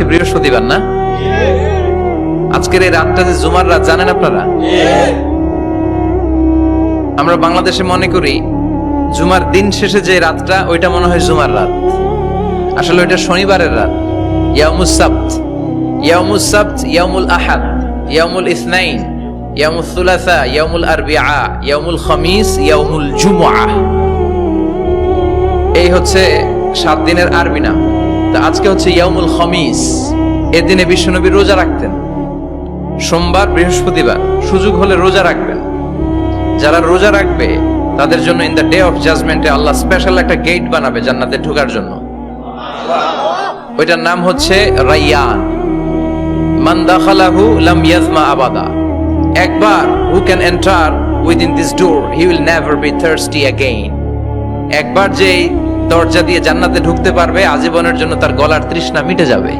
বৃহস্পতিবার না? আজকের এই রাতটা যে জুমার রাত জানেন আপনারা? আমরা বাংলাদেশে মনে করি জুমার দিন শেষে যে রাতটা ওইটা মনে হয় জুমার রাত, আসলে ওইটা শনিবারের রাত। ইয়াউমুস সাবত, ইয়াউমুস সাবত, ইয়াউমুল আহাদ, ইয়াউমুল ইসনাইন, ইয়াউমুল সুলাসা, ইয়াউমুল আরবিআ, ইয়াউমুল খামিস, ইয়াউমুল জুমআ। এই হচ্ছে 7 দিনের আরবি নাম। তা আজকে হচ্ছে ইয়াউমুল খামিস। এর দিনে বিশ্বনবী রোজা রাখতেন, সোমবার বৃহস্পতিবার সুযোগ হলে রোজা রাখবেন। যারা রোজা রাখবে তাদের জন্য ইন দ্য ডে অফ জাজমেন্টে আল্লাহ স্পেশাল একটা গেট বানাবে জান্নাতে ঢোকার জন্য। ওইটার নাম হচ্ছে রাইয়ান। মান দাখালাহু লাম ইয়াজমা আবাদা। একবার who can enter within this door he will never be thirsty again. একবার যে দরজা দিয়ে জান্নাতে ঢুকতে পারবে আজীবনের জন্য তার গলার তৃষ্ণা মিটে যাবে।